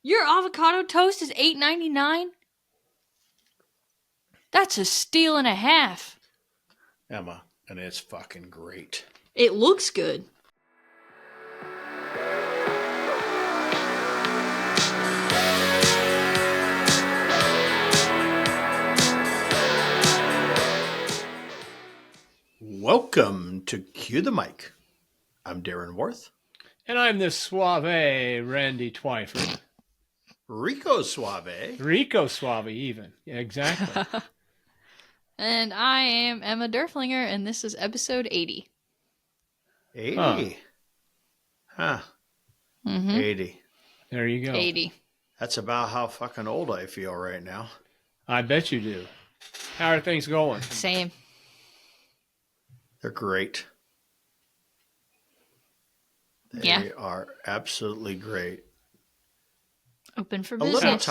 Your avocado toast is $8.99? That's a steal and a half. Emma, and it's fucking great. It looks good. Welcome to Cue the Mic. I'm Darren Worth. And I'm the suave Randy Twyford. Rico Suave. Rico Suave, even. Yeah, exactly. And I am Emma Derflinger, and this is episode 80. 80. Huh. Mm-hmm. 80. There you go. 80. That's about how fucking old I feel right now. I bet you do. How are things going? Same. They're great. They are absolutely great. Open for A business.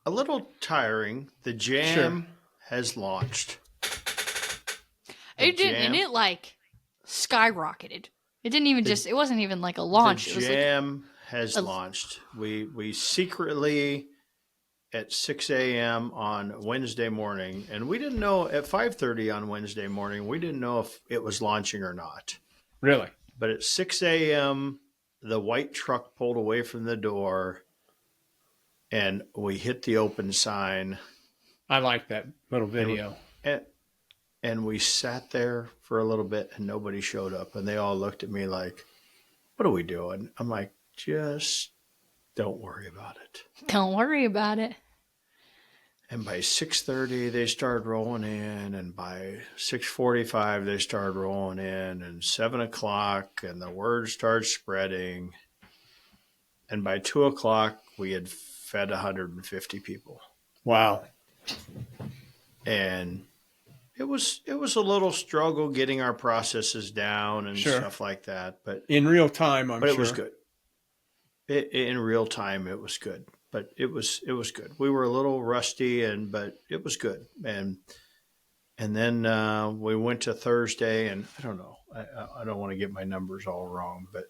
little tiring. The jam has launched. It skyrocketed. It didn't even it wasn't even like a launch. The jam has launched. We secretly at 6 a.m. on Wednesday morning, and we didn't know at 5:30 on Wednesday morning, we didn't know if it was launching or not. Really? But at 6 a.m., the white truck pulled away from the door, and we hit the open sign. I like that little video. And we sat there for a little bit, and nobody showed up. And they all looked at me like, what are we doing? I'm like, just don't worry about it. Don't worry about it. And by 6:30, they started rolling in. And by 6:45, they started rolling in. And 7 o'clock, and the word started spreading. And by 2 o'clock, we had fed 150 people. Wow. And it was a little struggle getting our processes down and stuff like that. But in real time, I'm sure. But it was good. In real time, it was good. But it was good. We were a little rusty, but it was good. And then we went to Thursday, and I don't know. I don't want to get my numbers all wrong, but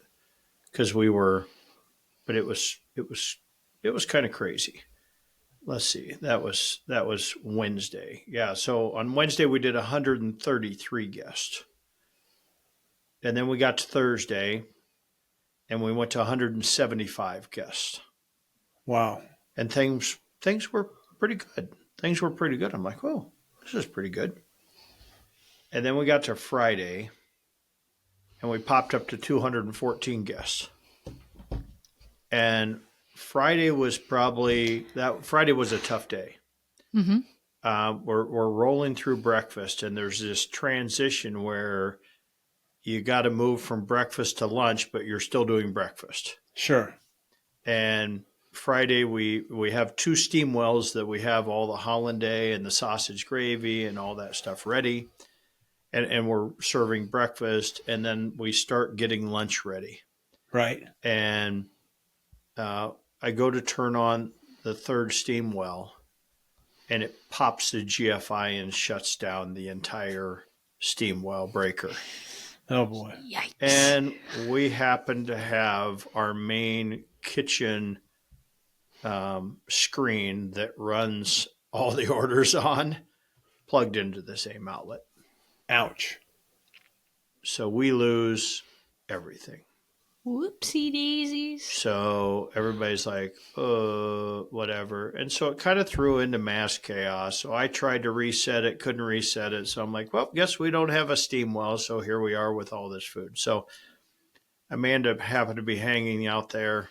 because it was kind of crazy. Let's see. That was Wednesday. Yeah. So on Wednesday we did 133 guests, and then we got to Thursday, and we went to 175 guests. Wow. And things were pretty good. Things were pretty good. I'm like, oh, this is pretty good. And then we got to Friday, and we popped up to 214 guests. And Friday was a tough day. Mm-hmm. We're rolling through breakfast, and there's this transition where you got to move from breakfast to lunch, but you're still doing breakfast. Sure. And Friday we have 2 steam wells that we have all the hollandaise and the sausage gravy and all that stuff ready, and we're serving breakfast, and then we start getting lunch ready. Right. And I go to turn on the 3rd steam well, and it pops the GFI and shuts down the entire steam well breaker. Oh, boy. Yikes. And we happen to have our main kitchen screen that runs all the orders on plugged into the same outlet. Ouch. So we lose everything. Whoopsie daisies. So everybody's like, whatever. And so it kind of threw into mass chaos. So I tried to reset it, couldn't reset it. So I'm like, well, guess we don't have a steam well. So here we are with all this food. So Amanda happened to be hanging out there,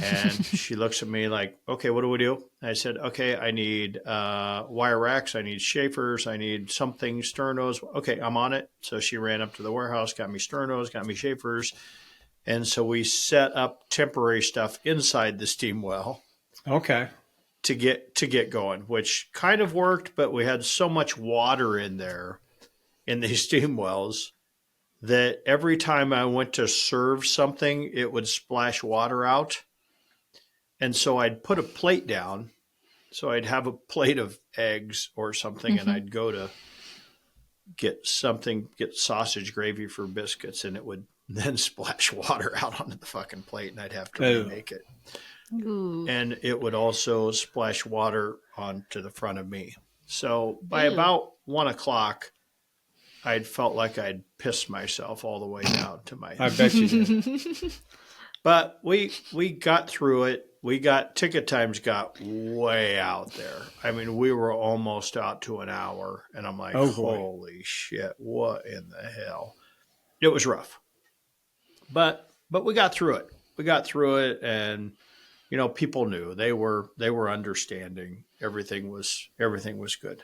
and she looks at me like, okay, what do we do? And I said, okay, I need wire racks. I need chafers. I need something, sternos. Okay, I'm on it. So she ran up to the warehouse, got me sternos, got me chafers. And so we set up temporary stuff inside the steam well. Okay. To get going, which kind of worked, but we had so much water in there in these steam wells that every time I went to serve something, it would splash water out. And so I'd put a plate down. So I'd have a plate of eggs or something, and I'd go to get sausage gravy for biscuits, and it would then splash water out onto the fucking plate, and I'd have to remake it. Ooh. and it would also splash water onto the front of me. So by Ew. about 1 o'clock, I'd felt like I'd pissed myself all the way down to my. I bet you did. But we got through it. Ticket times got way out there. I mean, we were almost out to an hour, and I'm like, Oh, boy. holy shit, what in the hell? It was rough, but we got through it. We got through it, and people knew they were understanding. Everything was good.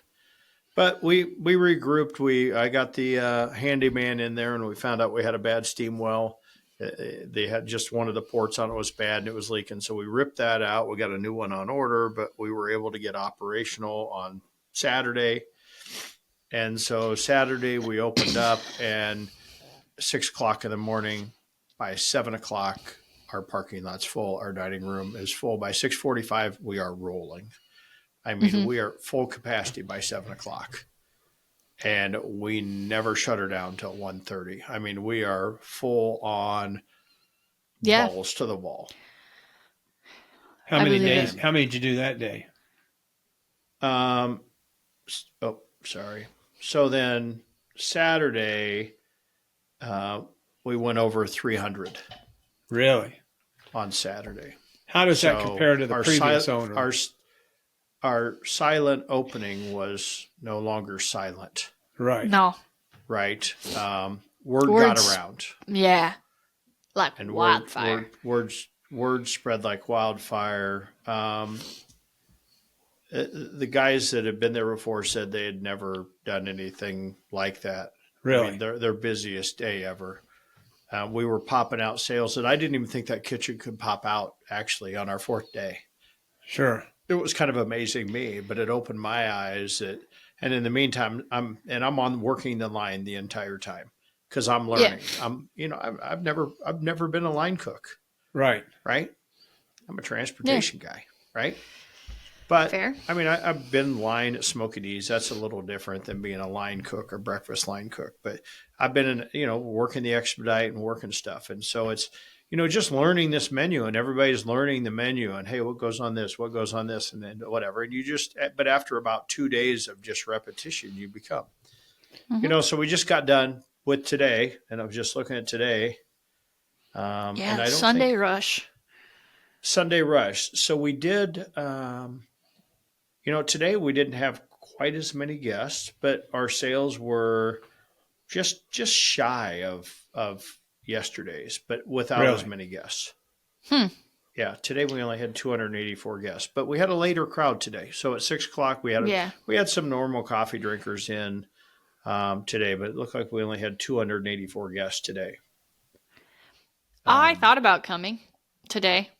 But we regrouped. I got the handyman in there, and we found out we had a bad steam well. They had just one of the ports on it was bad and it was leaking. So we ripped that out. We got a new one on order, but we were able to get operational on Saturday. And so Saturday we opened up, and 6 o'clock in the morning, by 7 o'clock, our parking lot's full. Our dining room is full. By 6:45, we are rolling. I mean, we are full capacity by 7 o'clock. And we never shut her down till 1:30. I mean, we are full on balls to the wall. How I many believe days? it. How many did you do that day? Oh, sorry. So then Saturday, we went over 300 Really? on Saturday. How does that So compare to the our previous owner? Our silent opening was no longer silent, Right. No. right? Word Words. got around. Yeah. Like And wildfire. word spread like wildfire. The guys that had been there before said they had never done anything like that. Really? I mean, their busiest day ever. We were popping out sales that I didn't even think that kitchen could pop out actually on our fourth day. Sure. It was kind of amazing me, but it opened my eyes. And in the meantime, I'm on working the line the entire time because I'm learning. I've never been a line cook, Right. right? I'm a transportation guy, right? But Fair. I mean, I've been line at Smoky D's. That's a little different than being a line cook or breakfast line cook. But I've been in, working the expedite and working stuff. And so it's, just learning this menu, and everybody's learning the menu and, hey, what goes on this, and then whatever. And but after about 2 days of just repetition, you become, so we just got done with today, and I was just looking at today. And I don't Sunday think, rush. Sunday rush. So we did, today we didn't have quite as many guests, but our sales were just shy of yesterday's, but without as many guests. Yeah, today we only had 284 guests, but we had a later crowd today. So at 6 o'clock we had some normal coffee drinkers in today, but it looked like we only had 284 guests today. I thought about coming today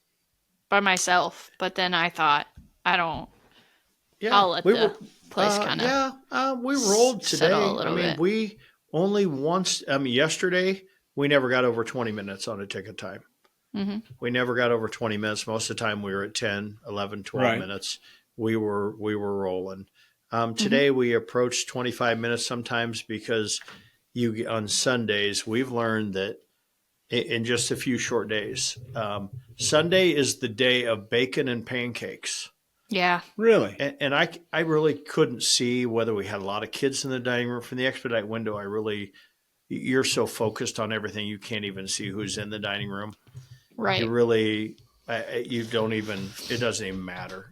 by myself, but then I thought I'll let the place kind of we rolled today. settle a little bit. We only once. Yesterday we never got over 20 minutes on a ticket time. Mm-hmm. We never got over 20 minutes. Most of the time we were at 10, 11, 12 minutes. We were rolling. Today we approached 25 minutes sometimes because on Sundays we've learned that in just a few short days, Sunday is the day of bacon and pancakes. Yeah. Really? And I really couldn't see whether we had a lot of kids in the dining room. From the expedite window, you're so focused on everything, you can't even see who's in the dining room. Right. You don't even, it doesn't even matter.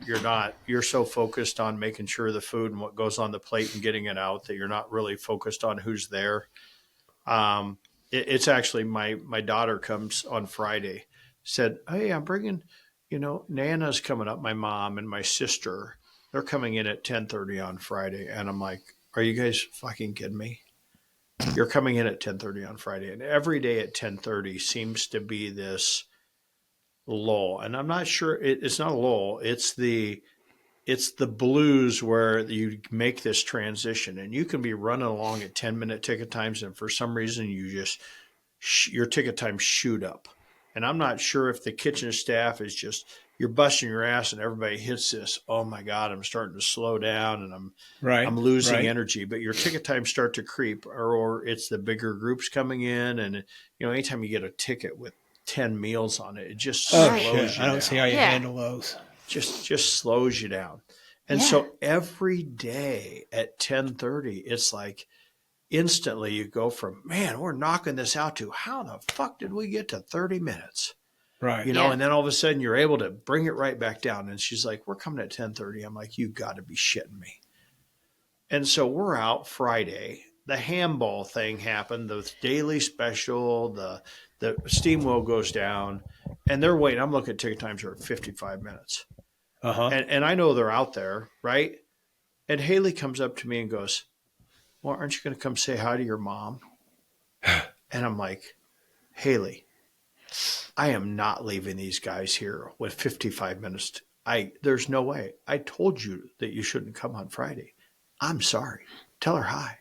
You're so focused on making sure the food and what goes on the plate and getting it out that you're not really focused on who's there. It's actually my daughter comes on Friday, said, hey, I'm bringing, Nana's coming up, my mom and my sister. They're coming in at 10:30 on Friday. And I'm like, are you guys fucking kidding me? You're coming in at 10:30 on Friday. And every day at 10:30 seems to be this lull. And I'm not sure, it's not a lull. It's the blues where you make this transition, and you can be running along at 10-minute ticket times, and for some reason your ticket times shoot up. And I'm not sure if the kitchen staff is just, you're busting your ass and everybody hits this, oh my God, I'm starting to slow down and I'm losing energy, but your ticket times start to creep, or it's the bigger groups coming in. And, anytime you get a ticket with 10 meals on it. It just Oh, slows shit. you I don't down. see how you handle those. Just slows you down. And so every day at 10:30, it's like instantly you go from, man, we're knocking this out to how the fuck did we get to 30 minutes? Right. And then all of a sudden you're able to bring it right back down. And she's like, we're coming at 10:30. I'm like, you got to be shitting me. And so we're out Friday. The handball thing happened, the daily special, the steam wheel goes down, and they're waiting. I'm looking at ticket times are 55 minutes. And I know they're out there, right? And Haley comes up to me and goes, well, aren't you going to come say hi to your mom? And I'm like, Haley, I am not leaving these guys here with 55 minutes. There's no way. I told you that you shouldn't come on Friday. I'm sorry. Tell her hi.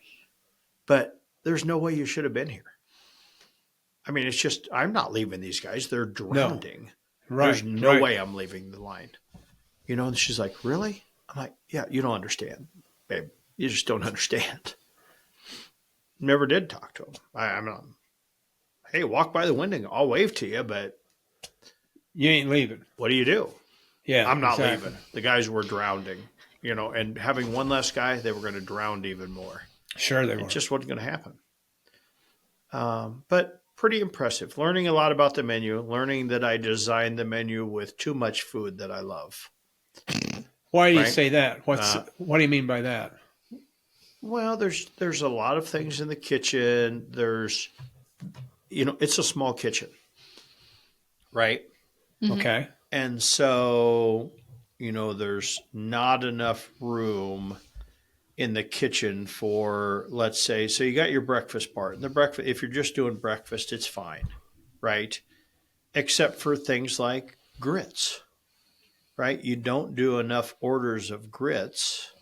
But there's no way you should have been here. I mean, it's just, I'm not leaving these guys. They're drowning. No. Right. There's no way I'm leaving the line. And she's like, really? I'm like, yeah, you don't understand, babe. You just don't understand. Never did talk to him. I'm not, hey, walk by the window. I'll wave to you, but you ain't leaving. What do you do? Yeah, I'm not leaving. The guys were drowning, and having one less guy, they were going to drown even more. Sure they were. It just wasn't going to happen. But pretty impressive. Learning a lot about the menu, learning that I designed the menu with too much food that I love. Why do you say that? What do you mean by that? Well, there's a lot of things in the kitchen. There's, it's a small kitchen, right? Mm-hmm. Okay. And so, there's not enough room in the kitchen for, let's say, so you got your breakfast part. And the breakfast, if you're just doing breakfast, it's fine, right? Except for things like grits, right? You don't do enough orders of grits.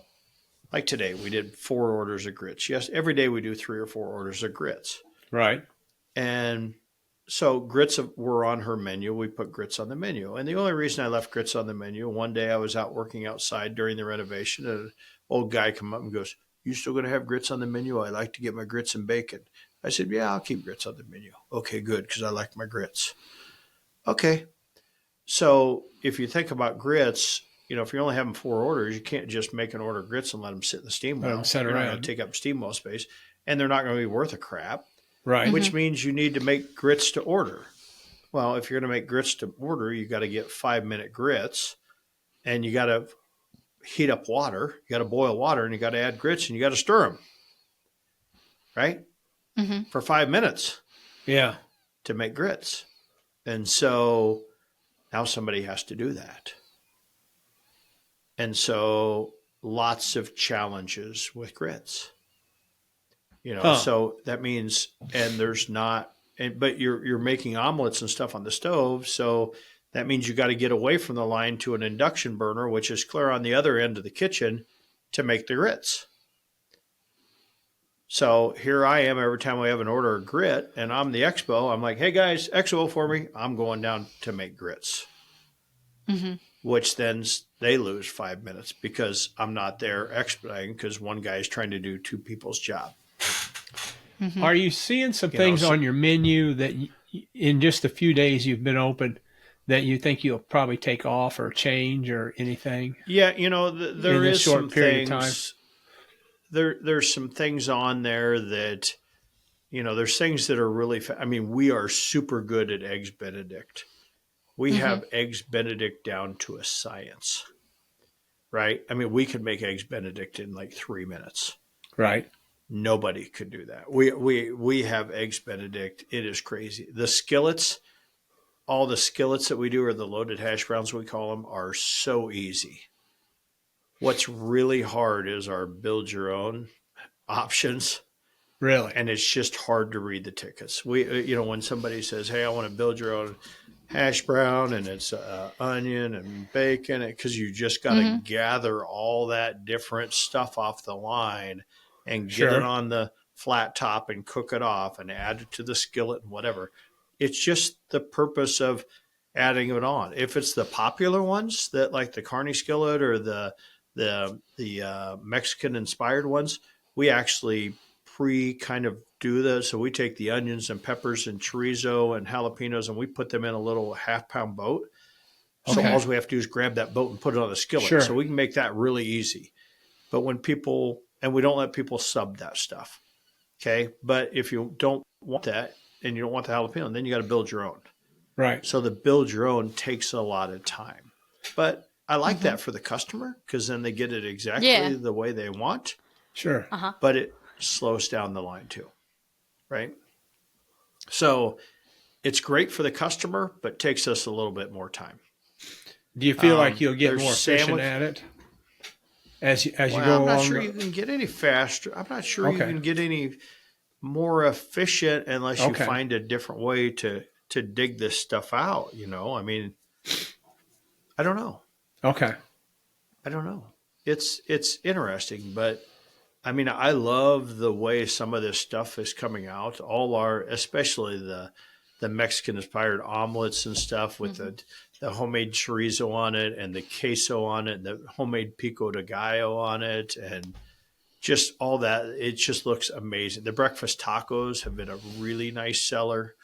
Like today, we did 4 orders of grits. Yes, every day we do 3 or 4 orders of grits. Right. And so grits were on her menu. We put grits on the menu. And the only reason I left grits on the menu, one day I was out working outside during the renovation, and an old guy come up and goes, you still going to have grits on the menu? I like to get my grits and bacon. I said, yeah, I'll keep grits on the menu. Okay, good, because I like my grits. Okay. So if you think about grits, if you're only having 4 orders, you can't just make an order of grits and let them sit in the steam well. They're not going to take up steam well space, and they're not going to be worth a crap. Right. Which means you need to make grits to order. Well, if you're going to make grits to order, you got to get 5-minute grits, and you got to heat up water. You got to boil water, and you got to add grits, and you got to stir them, right? Mm-hmm. For 5 minutes. Yeah. To make grits. And so now somebody has to do that. And so lots of challenges with grits. So that means, and there's not, but you're making omelets and stuff on the stove. So that means you got to get away from the line to an induction burner, which is clear on the other end of the kitchen, to make the grits. So here I am every time we have an order of grit, and I'm the expo. I'm like, hey guys, expo for me. I'm going down to make grits. Mm-hmm. Which then they lose 5 minutes because I'm not there expediting because one guy is trying to do 2 people's job. Mm-hmm. Are you seeing some things on your menu that in just a few days you've been open that you think you'll probably take off or change or anything? Yeah, there is some things. There's some things on there that, there's things that are really, we are super good at Eggs Benedict. We have Eggs Benedict down to a science, right? We could make Eggs Benedict in like 3 minutes. Right. Nobody could do that. We have Eggs Benedict. It is crazy. The skillets, all the skillets that we do, or the loaded hash browns we call them, are so easy. What's really hard is our build your own options. Really? And it's just hard to read the tickets. When somebody says, hey, I want to build your own hash brown, and it's onion and bacon, because you just got to gather all that different stuff off the line and get it on the flat top and cook it off and add it to the skillet and whatever. It's just the purpose of adding it on. If it's the popular ones that like the Carney skillet or the Mexican inspired ones, we actually kind of do this. So we take the onions and peppers and chorizo and jalapenos and we put them in a little 1/2-pound boat. So Okay. all we have to do is grab that boat and put it on the skillet. Sure. So we can make that really easy. But when people, and we don't let people sub that stuff. Okay. But if you don't want that and you don't want the jalapeno, then you got to build your own. Right. So the build your own takes a lot of time. But I like that for the customer because then they get it exactly the way they want. Sure. But it slows down the line too. Right. So it's great for the customer, but takes us a little bit more time. Do you feel like you'll get more efficient sandwich- at it as you go along? I'm not sure you can get any faster. I'm not sure you can get any more efficient unless you find a different way to dig this stuff out. You know, I mean, I don't know. Okay. I don't know. It's interesting, but I mean, I love the way some of this stuff is coming out. Especially the Mexican inspired omelets and stuff with the homemade chorizo on it and the queso on it and the homemade pico de gallo on it and just all that. It just looks amazing. The breakfast tacos have been a really nice seller.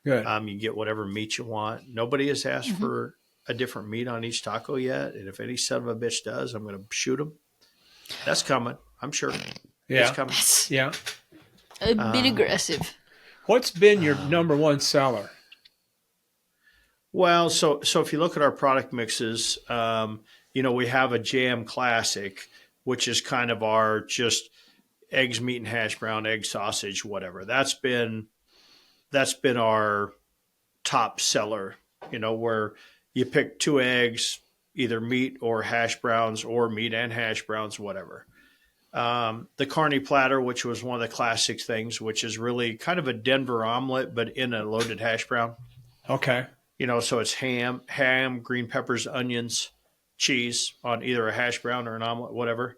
Good. You get whatever meat you want. Nobody has asked for a different meat on each taco yet. And if any son of a bitch does, I'm going to shoot them. That's coming. I'm sure. Yeah. It's coming. Yeah. A bit aggressive. What's been your number one seller? Well, so if you look at our product mixes, we have a jam classic, which is kind of our just eggs, meat, and hash brown, egg, sausage, whatever. That's been our top seller. Where you pick 2 eggs, either meat or hash browns, or meat and hash browns, whatever. The carne platter, which was one of the classic things, which is really kind of a Denver omelet, but in a loaded hash brown. Okay. So it's ham, green peppers, onions, cheese on either a hash brown or an omelet, whatever.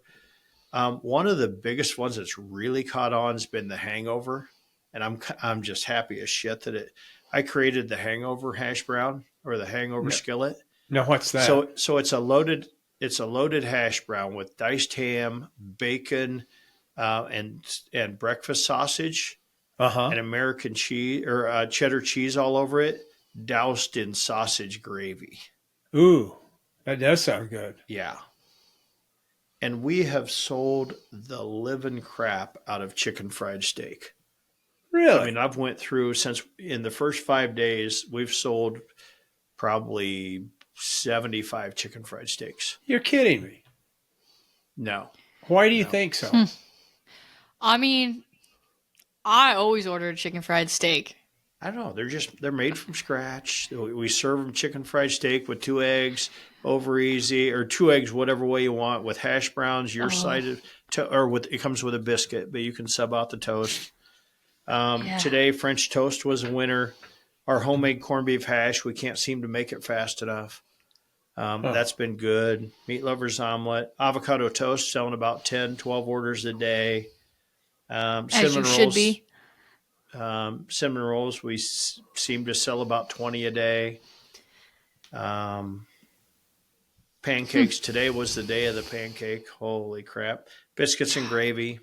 One of the biggest ones that's really caught on has been the hangover. And I'm just happy as shit that I created the hangover hash brown or the hangover skillet. No, what's that? So it's a loaded hash brown with diced ham, bacon, and breakfast sausage, and American cheese or cheddar cheese all over it, doused in sausage gravy. Ooh, that does sound good. Yeah. And we have sold the living crap out of chicken fried steak. Really? I mean, I've went through since in the first 5 days, we've sold probably 75 chicken fried steaks. You're kidding me. No. Why do you think so? I mean, I always order a chicken fried steak. I don't know. They're made from scratch. We serve them chicken fried steak with 2 eggs over easy, or 2 eggs, whatever way you want, with hash browns, your side of it comes with a biscuit, but you can sub out the toast. Today, French toast was a winner. Our homemade corned beef hash, we can't seem to make it fast enough. That's been good. Meat lovers omelet, avocado toast, selling about 10, 12 orders a day. Cinnamon rolls should be. Cinnamon rolls, we seem to sell about 20 a day. Pancakes, today was the day of the pancake. Holy crap. Biscuits and gravy.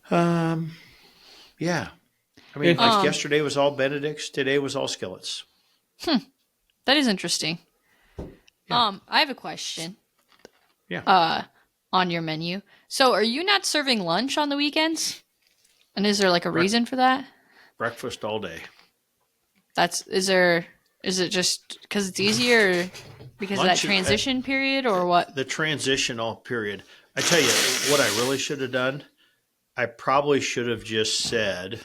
Yeah. I mean, like yesterday was all Benedict's. Today was all skillets. That is interesting. Yeah. I have a question. Yeah. On your menu. So, are you not serving lunch on the weekends? And is there like a reason for that? Breakfast all day. Is it just because it's easier because Lunch of that transition period or what? The transitional period. I tell you what I really should have done. I probably should have just said,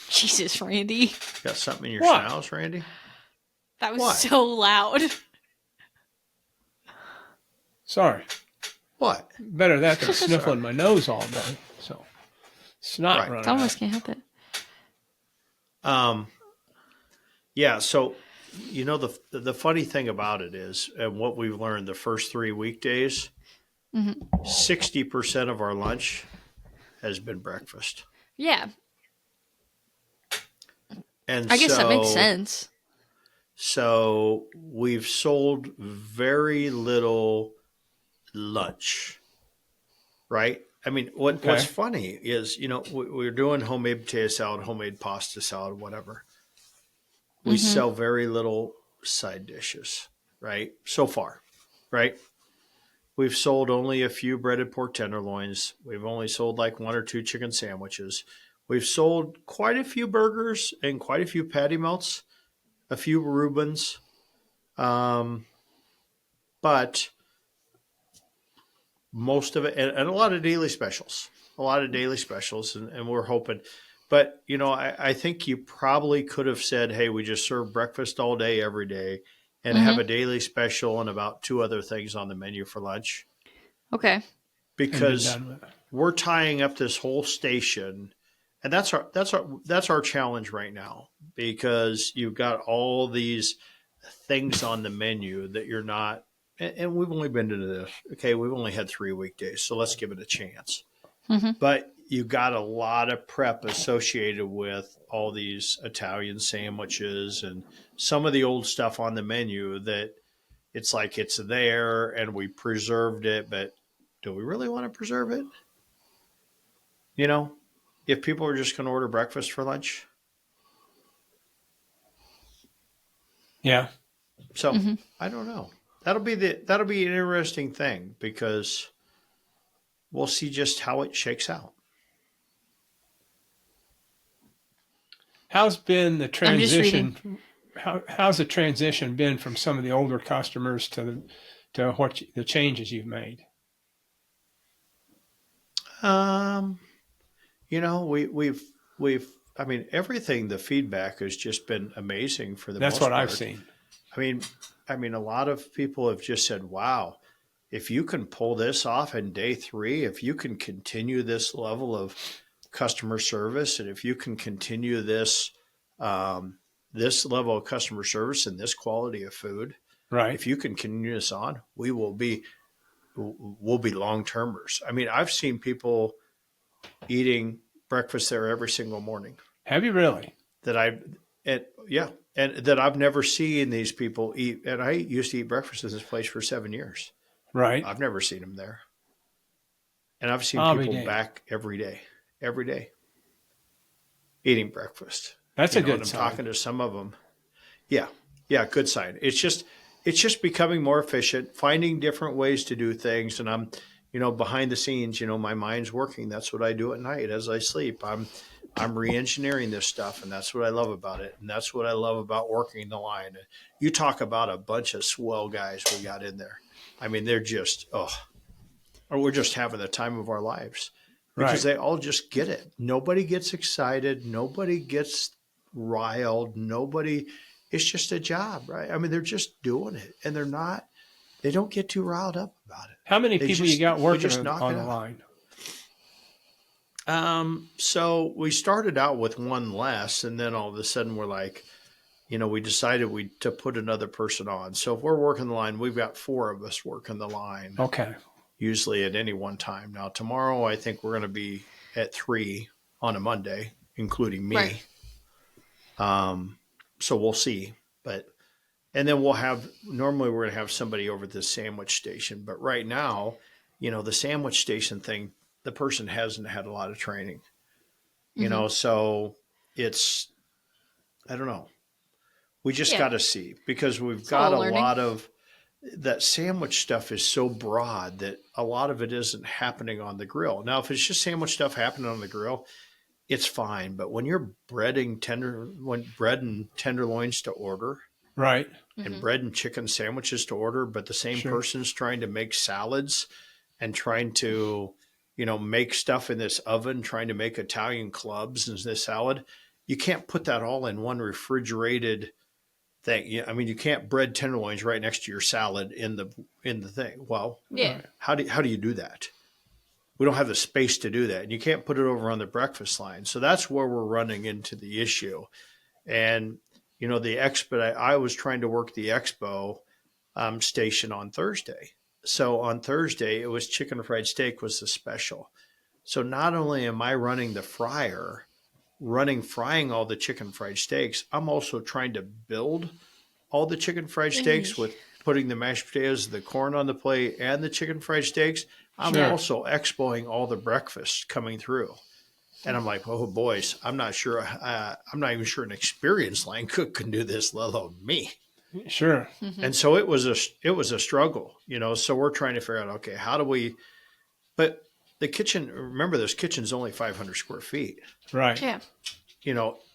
Jesus, Randy. got something in your What? schnauz, Randy? That was What? so loud. Sorry. What? Better that than sniffling my nose all day. So, snot Right. running Thomas out. can't help it. Yeah, so the funny thing about it is, and what we've learned the first 3 weekdays, 60% of our lunch has been breakfast. Yeah, And I guess that makes sense. So we've sold very little lunch, right? I mean, what's funny is, we're doing homemade potato salad, homemade pasta salad, whatever. We sell very little side dishes, right? So far, right? We've sold only a few breaded pork tenderloins. We've only sold like one or two chicken sandwiches. We've sold quite a few burgers and quite a few patty melts, a few Reubens, but most of it, and a lot of daily specials, and we're hoping. But, I think you probably could have said, hey, we just serve breakfast all day, every day, and have a daily special and about two other things on the menu for lunch. Okay. Because we're tying up this whole station, and that's our challenge right now, because you've got all these things on the menu that you're not, and we've only been into this. Okay, we've only had 3 weekdays, so let's give it a chance. But you got a lot of prep associated with all these Italian sandwiches and some of the old stuff on the menu that it's like it's there and we preserved it, but do we really want to preserve it? If people are just going to order breakfast for lunch. Yeah. So I don't know. That'll be an interesting thing, because we'll see just how it shakes out. How's been the transition? How's the transition been from some of the older customers to the changes you've made? We've I mean, everything, the feedback has just been amazing for the most part. That's what I've seen. I mean, a lot of people have just said, wow, if you can pull this off in day 3, if you can continue this level of customer service, and if you can continue this this level of customer service and this quality of food, right? If you can continue this on, we'll be long-termers. I mean, I've seen people eating breakfast there every single morning. Have you really? And that I've never seen these people eat. And I used to eat breakfast in this place for 7 years. Right. I've never seen them there. And I've seen people back every day, eating breakfast. That's a good sign. I'm talking to some of them. Yeah, good sign. It's just becoming more efficient, finding different ways to do things. And I'm, behind the scenes, my mind's working. That's what I do at night as I sleep. I'm re-engineering this stuff, and that's what I love about it. And that's what I love about working the line. And you talk about a bunch of swell guys we got in there. I mean, they're just, or we're just having the time of our lives, because they all just get it. Nobody gets excited. Nobody gets riled. It's just a job, right? I mean, they're just doing it, and they don't get too riled up about it. How many people you got working on the line? So we started out with one less, and then all of a sudden we're like, we decided to put another person on. So if we're working the line, we've got 4 of us working the line. Okay. Usually at any one time. Now tomorrow, I think we're going to be at 3 on a Monday, including me. Right. So we'll see, and then normally we're going to have somebody over at the sandwich station. But right now, the sandwich station thing, the person hasn't had a lot of training, so it's, I don't know. We just got to see, because we've got a lot of that sandwich stuff is so broad that a lot of it isn't happening on the grill. Now, if it's just sandwich stuff happening on the grill, it's fine. But when you're breading bread and tenderloins to order, right, and bread and chicken sandwiches to order, but the same person's trying to make salads and trying to, make stuff in this oven, trying to make Italian clubs and this salad, you can't put that all in one refrigerated thing. I mean, you can't bread tenderloins right next to your salad in the thing. Well, how do you do that? We don't have the space to do that, and you can't put it over on the breakfast line. So that's where we're running into the issue. And the expo, I was trying to work the expo station on Thursday. So on Thursday, it was chicken fried steak was the special. So not only am I running the fryer, frying all the chicken fried steaks, I'm also trying to build all the chicken fried steaks with putting the mashed potatoes, the corn on the plate, and the chicken fried steaks, I'm also expoing all the breakfast coming through. And I'm like, oh, boys, I'm not sure. I'm not even sure an experienced line cook can do this, let alone me. Sure. Mm-hmm. And so it was a struggle, so we're trying to figure out, okay, how do we, but the kitchen, remember this kitchen's only 500 square feet. Right. Yeah.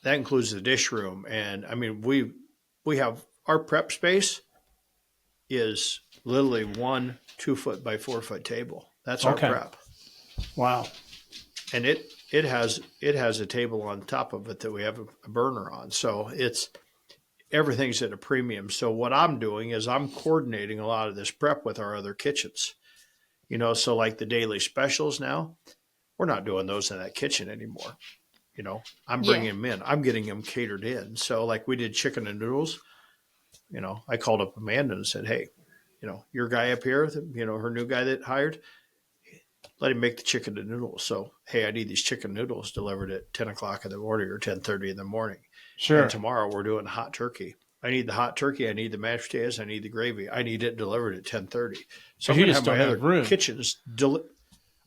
That includes the dish room. And I mean, we have our prep space is literally 1 2-foot by 4-foot table. That's our prep. Wow. And it has a table on top of it that we have a burner on. So everything's at a premium. So what I'm doing is I'm coordinating a lot of this prep with our other kitchens. So like the daily specials now, we're not doing those in that kitchen anymore. I'm bringing them in. I'm getting them catered in. So like we did chicken and noodles. I called up Amanda and said, hey, your guy up here, her new guy that hired, let him make the chicken and noodles. So, hey, I need these chicken noodles delivered at 10 o'clock in the morning or 10:30 in the morning. Sure. And tomorrow we're doing hot turkey. I need the hot turkey. I need the mashed potatoes. I need the gravy. I need it delivered at 10:30. So I'm going to have my other kitchens.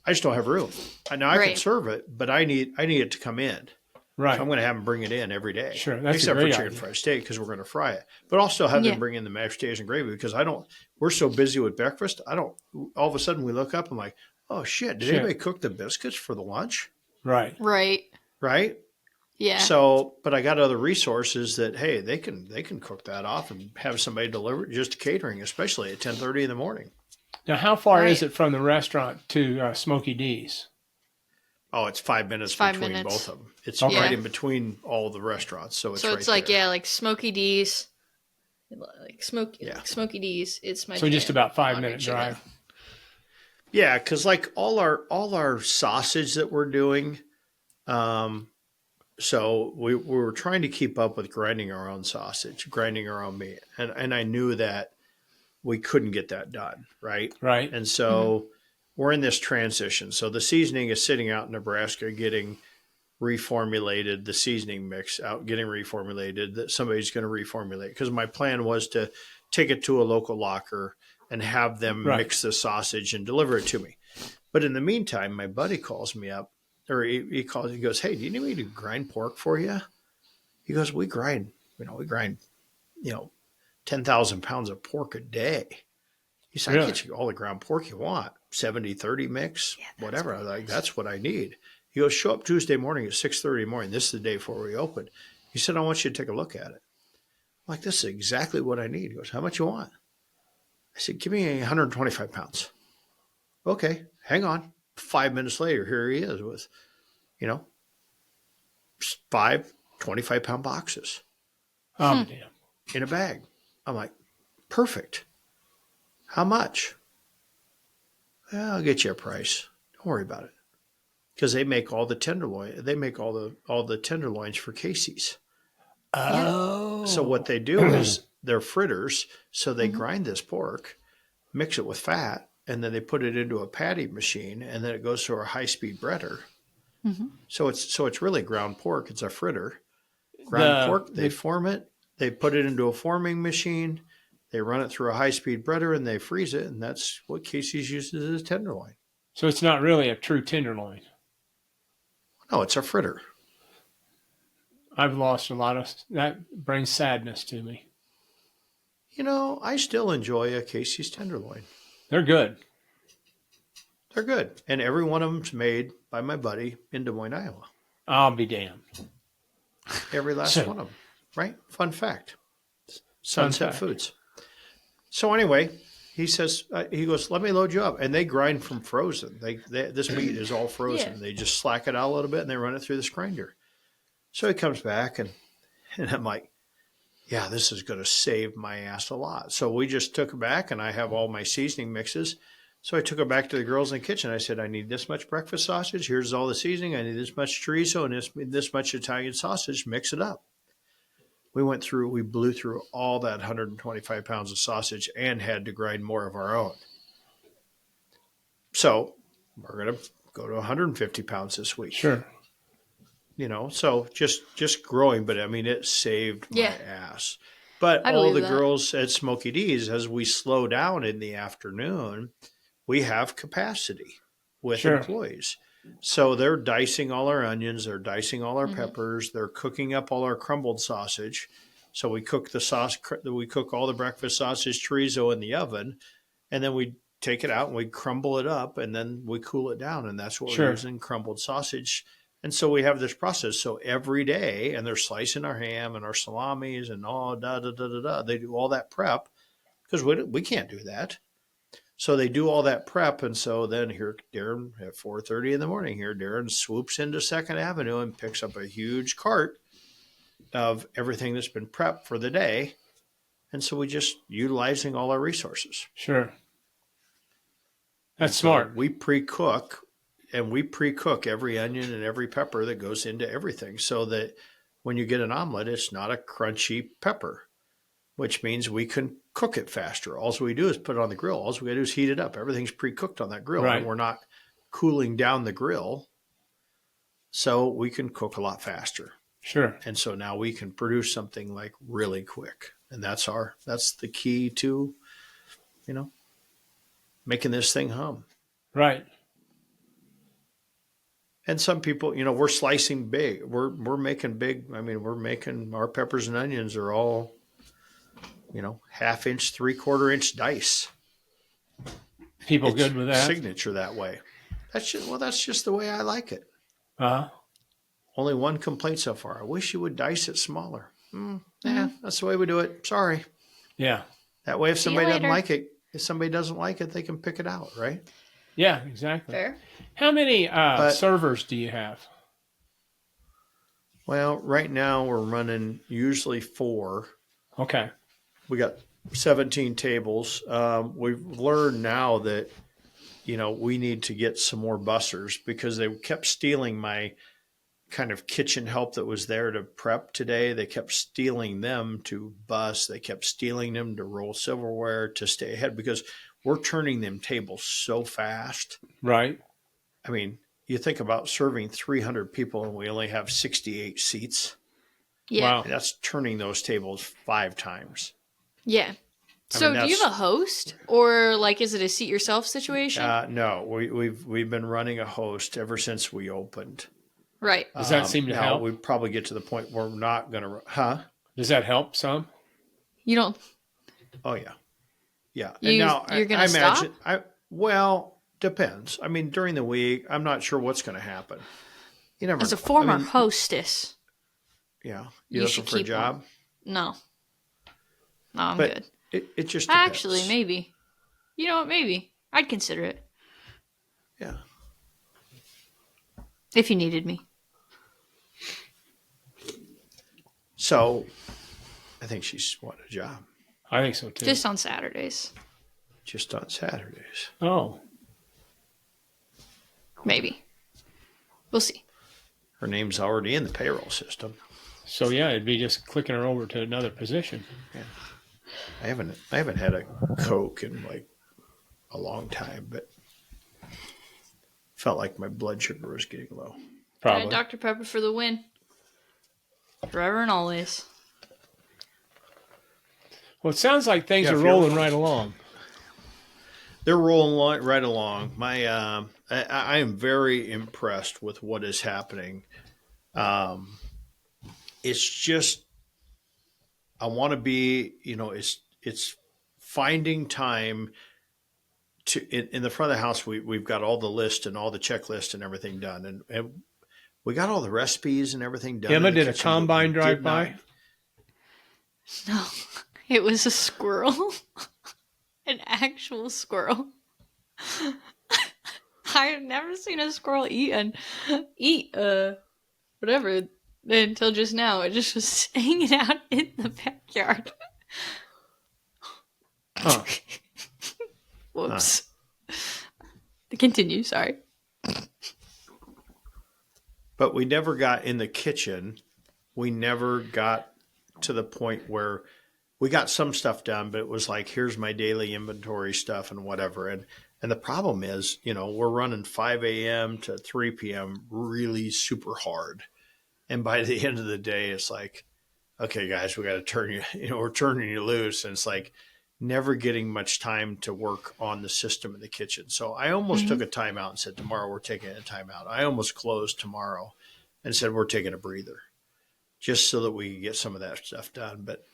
I just don't have room. Now I can serve it, but I need it to come in. Right. So I'm going to have them bring it in every day. Sure. That's except for chicken fried steak because we're going to fry it. But I'll still have them bring in the mashed potatoes and gravy because we're so busy with breakfast. All of a sudden we look up and I'm like, oh shit, did anybody cook the biscuits for the lunch? Right. Right? Yeah. So, but I got other resources that, hey, they can cook that off and have somebody deliver it just to catering, especially at 10:30 in the morning. Now, how far is it from the restaurant to Smokey D's? Oh, it's 5 minutes between both of them. It's right in between all the restaurants. So it's like there. like Smokey D's, like Smokey D's. It's my just about 5-minute drive. Yeah, because like all our sausage that we're doing, so we were trying to keep up with grinding our own sausage, grinding our own meat, and I knew that we couldn't get that done, right? Right. And so we're in this transition. So the seasoning is sitting out in Nebraska, getting reformulated. The seasoning mix out, getting reformulated. That somebody's going to reformulate because my plan was to take it to a local locker and have them mix the sausage and deliver it to me. But in the meantime, my buddy calls me up, or he calls. He goes, "Hey, do you need me to grind pork for you?" He goes, "We grind, 10,000 pounds of pork a day." He said, "I can get you all the ground pork you want, 70-30 mix, whatever." I was like, "That's what I need." He goes, "Show up Tuesday morning at 6:30 in the morning. This is the day before we open." He said, "I want you to take a look at it." I'm like, "This is exactly what I need." He goes, "How much you want?" I said, "Give me 125 pounds. Okay, hang on. 5 minutes later, here he is with, 5 25-pound boxes. Damn. In a bag. I'm like, perfect. How much? Well, I'll get you a price. Don't worry about it. Because they make all the tenderloin. They make all the tenderloins for Casey's. Oh. So what they do is they're fritters. So they grind this pork, mix it with fat, and then they put it into a patty machine, and then it goes through a high-speed breader. Mm-hmm. So it's really ground pork. It's a fritter. Pork. They form it. They put it into a forming machine. They run it through a high-speed breader, and they freeze it, and that's what Casey's uses as tenderloin. So it's not really a true tenderloin. No, it's a fritter. I've lost a lot of that. Brings sadness to me. I still enjoy a Casey's tenderloin. They're good. They're good. And every one of them's made by my buddy in Des Moines, Iowa. I'll be damned. Every last one of them. Right? Fun fact. Sunset Foods. So anyway, he says, he goes, "Let me load you up." And they grind from frozen. This meat is all frozen. Yeah. They just slack it out a little bit and they run it through this grinder. So he comes back and I'm like, yeah, this is going to save my ass a lot. So we just took it back and I have all my seasoning mixes. So I took it back to the girls in the kitchen. I said, "I need this much breakfast sausage. Here's all the seasoning. I need this much chorizo and this much Italian sausage. Mix it up." We blew through all that 125 pounds of sausage and had to grind more of our own. So we're going to go to 150 pounds this week. Sure. So just growing, but I mean, it saved my ass. But I all believe the that. girls at Smoky D's, as we slow down in the afternoon, we have capacity with Sure. employees. So they're dicing all our onions, they're dicing all our Mm-hmm. peppers, they're cooking up all our crumbled sausage. So we cook we cook all the breakfast sausage chorizo in the oven, and then we take it out and we crumble it up, and then we cool it down, and that's what Sure. we're using, crumbled sausage. And so we have this process. So every day, and they're slicing our ham and our salamis and all They do all that prep because we can't do that. So they do all that prep, and so then here, Darren at 4:30 in the morning. Here, Darren swoops into Second Avenue and picks up a huge cart of everything that's been prepped for the day, and so we just utilizing all our resources. Sure. That's so smart. We pre-cook every onion and every pepper that goes into everything, so that when you get an omelet, it's not a crunchy pepper, which means we can cook it faster. All we do is put it on the grill. All we got to do is heat it up. Everything's pre-cooked on that grill, Right. and we're not cooling down the grill, so we can cook a lot faster. Sure. And so now we can produce something like really quick, and that's the key to, making this thing hum. Right. And some people, we're slicing big. We're making big. I mean, we're making our peppers and onions are all, 1/2 inch, 3/4 inch dice. People good with that? Signature that way. That's just the way I like it. Uh-huh. Only one complaint so far. I wish you would dice it smaller. Yeah, that's the way we do it. Sorry. Yeah. That way, if See you somebody doesn't later. like it, they can pick it out, right? Yeah, exactly. Fair. How many servers do you have? Well, right now we're running usually 4. Okay. We got 17 tables. We've learned now that, we need to get some more bussers because they kept stealing my kind of kitchen help that was there to prep today. They kept stealing them to bus. They kept stealing them to roll silverware to stay ahead because we're turning them tables so fast. Right. I mean, you think about serving 300 people and we only have 68 seats. Yeah. Wow. And that's turning those tables 5 times. Yeah. So do you have a host, or is it a seat yourself situation? No, we've been running a host ever since we opened. Right. Does that seem to now help? We probably get to the point where we're not going to, Does that help some? You don't. Oh yeah, yeah. You're going to stop? Well, depends. I mean, during the week, I'm not sure what's going to happen. You never. As a know. former hostess. Yeah, You looking should for a keep job. one. No, I'm But good. It just depends. Actually, maybe. You know what? Maybe I'd consider it Yeah. if you needed me. So, I think she's wanting a job I think so too. Just on Saturdays, just on Saturdays. Oh. maybe. We'll see. Her name's already in the payroll system. So yeah, it'd be just clicking her over to another position. Yeah. I haven't had a Coke in a long time, but felt like my blood sugar was getting low. Probably. Right, Dr. Pepper for the win. Forever and always. Well, it sounds like things Yeah, are if you're rolling wrong. right along. They're rolling right along. I am very impressed with what is happening. It's just I want to be, it's finding time to in the front of the house. We've got all the list and all the checklist and everything done, and we got all the recipes and everything done. Emma did a combine drive by. No, it was a squirrel. An actual squirrel. I had never seen a squirrel eat whatever until just now. It just was hanging out in the backyard. Huh. Whoops. Continue, sorry. But we never got in the kitchen. We never got to the point where we got some stuff done, but it was like, here's my daily inventory stuff and whatever. And the problem is, we're running 5 a.m. to 3 p.m. really super hard. And by the end of the day, it's like, okay, guys, we got to turn you, we're turning you loose. And it's like never getting much time to work on the system in the kitchen. So I almost took a timeout and said, tomorrow we're taking a timeout. I almost closed tomorrow and said, we're taking a breather just so that we can get some of that stuff done. But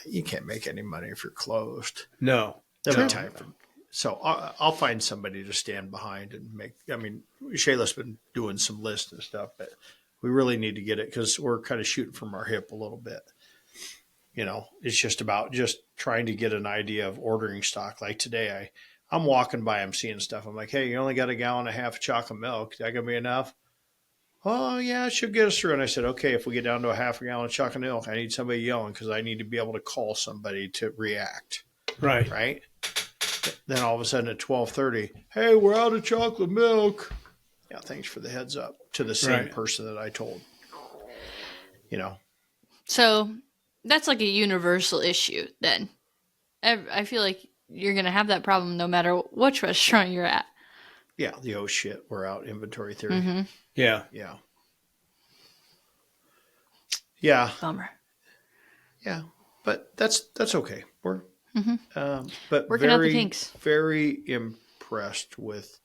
you can't make any money if you're closed. No. Time for, so I'll find somebody to stand behind and make. I mean, Shayla's been doing some lists and stuff, but we really need to get it because we're kind of shooting from our hip a little bit. It's just about just trying to get an idea of ordering stock. Like today, I'm walking by, I'm seeing stuff. I'm like, hey, you only got 1.5 gallons of chocolate milk. Is that gonna be enough? Oh yeah, it should get us through. And I said, okay, if we get down to 0.5 gallon of chocolate milk, I need somebody yelling because I need to be able to call somebody to react. Right. Then all of a sudden at 12:30, hey, we're out of chocolate milk. Yeah, thanks for the heads up to the same person that I told. So that's like a universal issue then. I feel like you're going to have that problem no matter which restaurant you're at. Yeah, the oh shit, we're out inventory theory. Mm-hmm. Yeah. Bummer. Yeah, but that's okay. We're but working out the kinks. Very impressed with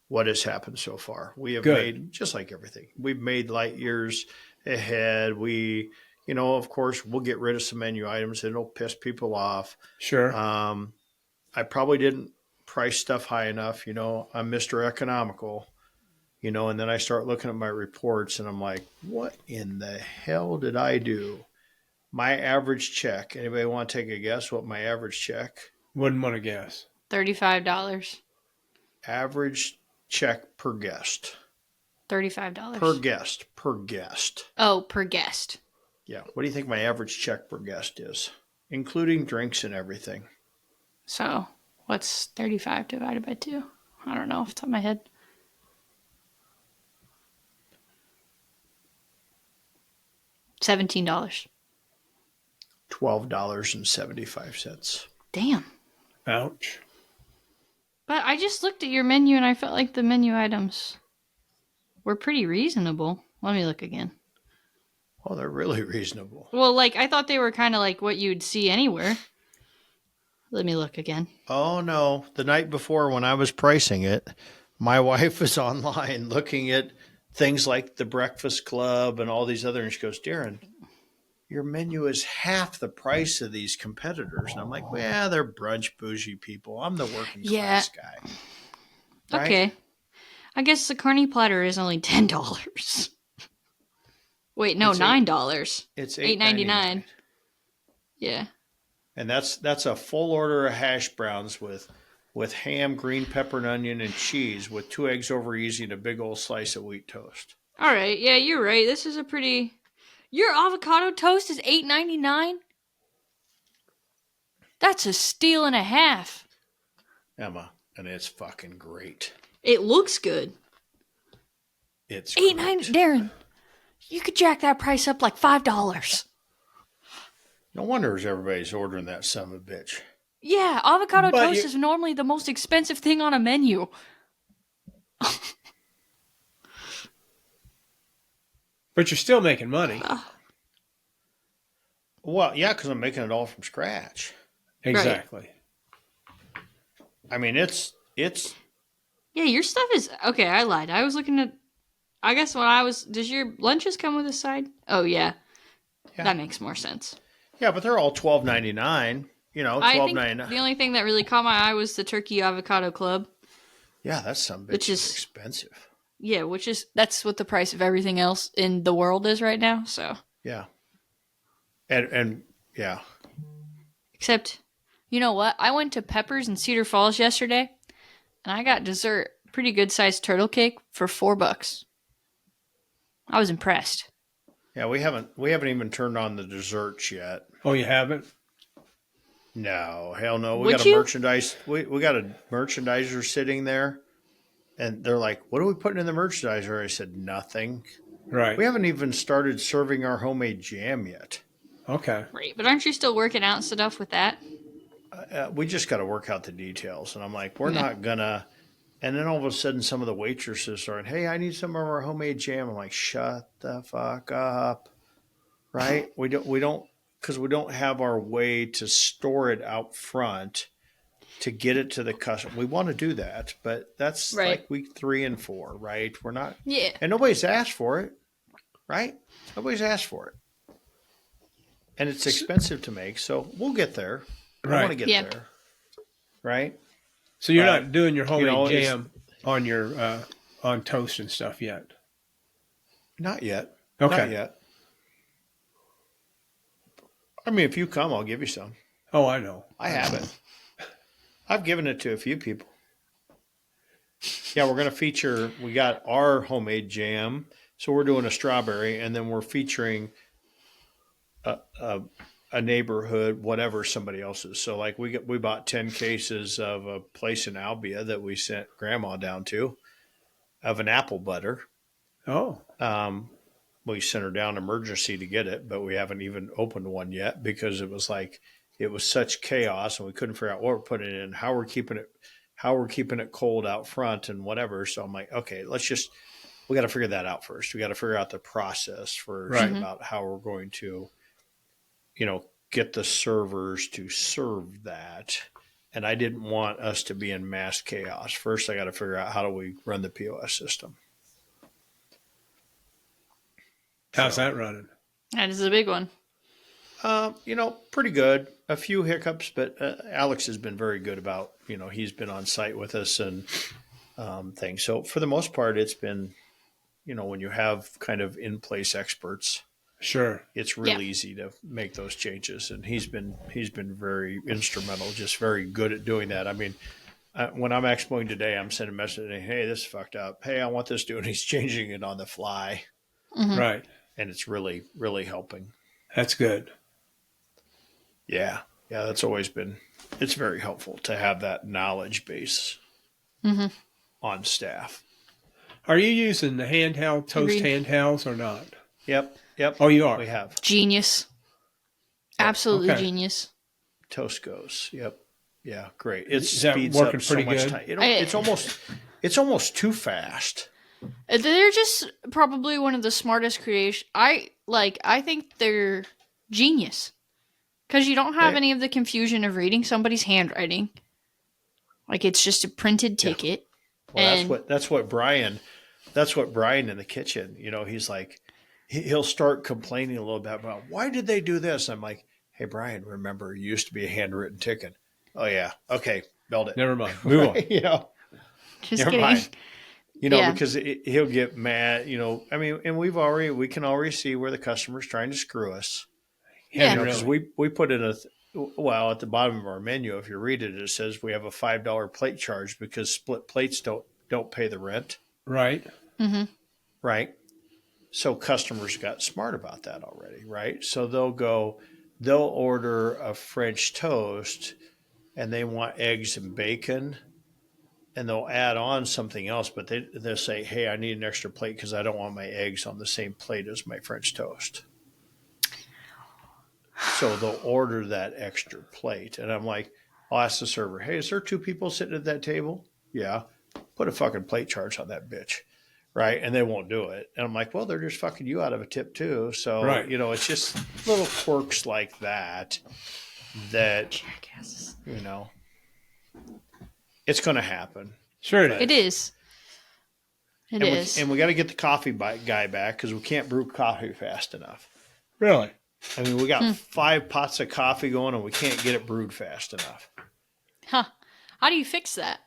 what has happened so far. We have made, just like everything, we've made light years ahead. We, of course, we'll get rid of some menu items. It'll piss people off. Sure. I probably didn't price stuff high enough. I'm Mr. Economical, and then I start looking at my reports and I'm like, what in the hell did I do? My average check. Anybody want to take a guess what my average check? Wouldn't want to guess. $35. Average check per guest. $35. Per guest. Oh, per guest. Yeah. What do you think my average check per guest is? Including drinks and everything. So, what's 35 divided by 2? I don't know off the top of my head. $17. $12.75. Damn. Ouch. But I just looked at your menu and I felt like the menu items were pretty reasonable. Let me look again. Oh, they're really reasonable. Well, I thought they were kind of like what you'd see anywhere. Let me look again. Oh, no. The night before when I was pricing it, my wife was online looking at things like the Breakfast Club and all these other, and she goes, Darren, your menu is half the price of these competitors. And I'm like, well, they're brunch bougie people. I'm the working class guy. Right? Okay. I guess the carne platter is only $10. Wait, no, $9. It's $8.99. Yeah. And that's a full order of hash browns with ham, green pepper, and onion, and cheese with 2 eggs over easy and a big old slice of wheat toast. All right. Yeah, you're right. This is a pretty... Your avocado toast is $8.99? That's a steal and a half. Emma, and it's fucking great. It looks good. It's $8.90. Darren, you could jack that price up like $5. No wonder everybody's ordering that son of a bitch. Yeah, avocado toast is normally the most expensive thing on a menu. But you're still making money. Well, yeah, because I'm making it all from scratch. Exactly. Right. I mean, it's. Yeah, your stuff is okay. I lied. I was looking at. I guess when I was. Does your lunches come with a side? Oh yeah, that makes more sense. Yeah, but they're all $12.99. $12.99. The only thing that really caught my eye was the turkey avocado club. Yeah, that's some bitch is expensive. Yeah, that's what the price of everything else in the world is right now. So yeah, and yeah. Except, you know what? I went to Pepper's in Cedar Falls yesterday, and I got dessert, pretty good sized turtle cake for $4. I was impressed. Yeah, we haven't even turned on the desserts yet. Oh, you haven't? No, hell no. We got a merchandiser sitting there, and they're like, "What are we putting in the merchandiser?" I said, "Nothing." Right. We haven't even started serving our homemade jam yet. Okay. Right, but aren't you still working out stuff with that? We just got to work out the details, and I'm like, we're not gonna. And then all of a sudden, some of the waitresses are, "Hey, I need some of our homemade jam." I'm like, "Shut the fuck up!" Right? We don't because we don't have our way to store it out front to get it to the customer. We want to do that, but that's Right. like week 3 and 4, right? We're not, Yeah. and nobody's asked for it, right? Nobody's asked for it. And it's expensive to make, so we'll get there. I want to Right. get Yeah. there, right? So you're But, not doing your homemade know, it's- jam on your on toast and stuff yet. Not yet. Okay. Not yet. I mean, if you come, I'll give you some. Oh, I know. I have it. I've given it to a few people. Yeah, we're going to feature, we got our homemade jam. So we're doing a strawberry, and then we're featuring a neighborhood, whatever somebody else's. So like we bought 10 cases of a place in Albia that we sent grandma down to of an apple butter. Oh, We sent her down emergency to get it, but we haven't even opened one yet because it was such chaos and we couldn't figure out what we're putting in, how we're keeping it cold out front and whatever. So I'm like, okay, we got to figure that out first. We got to figure out the process first Right. about how we're going to, get the servers to serve that. And I didn't want us to be in mass chaos. First, I got to figure out how do we run the POS system. how's that running? That is a big one. Pretty good. A few hiccups, but Alex has been very good about, he's been on site with us and things. So for the most part, it's been, when you have kind of in-place experts, Sure. it's really easy to make those changes. And he's been very instrumental, just very good at doing that. I mean, when I'm expoing today, I'm sending a message saying, hey, this is fucked up. Hey, I want this doing. He's changing it on the fly. Mm-hmm. Right. And it's really, really helping. That's good. Yeah. Yeah. That's always been, it's very helpful to have that knowledge base on staff. Are you using the handheld toast Agreed. handhelds or not? Yep. Oh, you are. We have. Genius. Absolutely Okay. genius. Toast goes. Yep. Yeah. Great. It Is that speeds working up so pretty much good? time. It's almost too fast. They're just probably one of the smartest creation. I think they're genius because you don't have They- any of the confusion of reading somebody's handwriting. Like it's just a printed ticket. Well, And- that's what Brian in the kitchen, he's like, he'll start complaining a little bit about why did they do this? I'm like, hey, Brian, remember it used to be a handwritten ticket. Oh yeah. Okay. Build it. Never mind. Move on. Just Never kidding. mind. Yeah. Because he'll get mad, I mean, and we can already see where the customer's trying to screw us. Yeah. Because we put in at the bottom of our menu, if you read it, it says we have a $5 plate charge because split plates don't pay the rent. Right. Mm-hmm. Right. So customers got smart about that already. Right. So they'll order a French toast and they want eggs and bacon and they'll add on something else, but they'll say, hey, I need an extra plate because I don't want my eggs on the same plate as my French toast. So they'll order that extra plate. And I'm like, I'll ask the server, hey, is there 2 people sitting at that table? Yeah. Put a fucking plate charge on that bitch. Right. And they won't do it. And I'm like, well, they're just fucking you out of a tip too. So, Right. It's just little quirks like that Jackasses. it's going to happen. Sure it is. It is. It is. And we got to get the coffee guy back because we can't brew coffee fast enough. Really? I mean, we got 5 pots of coffee going and we can't get it brewed fast enough. Huh. How do you fix that?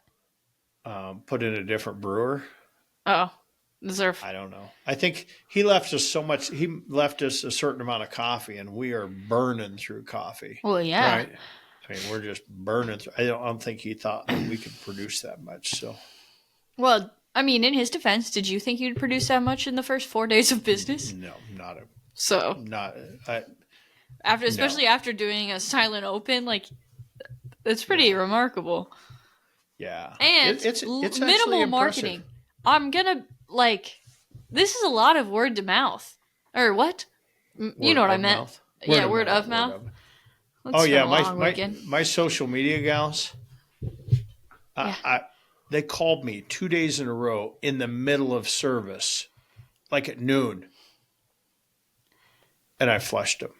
Put in a different brewer. Oh. I don't know. I think he left us a certain amount of coffee and we are burning through coffee. Well, yeah. Right. I mean, we're just burning through. I don't think he thought that we could produce that much. So, Well, I mean, in his defense, did you think you'd produce that much in the first 4 days of business? no, So, especially after doing a silent open, like, it's pretty remarkable. yeah. And it's actually minimal impressive. marketing. I'm gonna, this is a lot of word to mouth. Or what? You know what I meant. Mouth. Yeah, word of mouth. Let's Oh yeah, spend a long weekend. my social media gals. They called me 2 days in a row in the middle of service, like at noon, and I flushed them.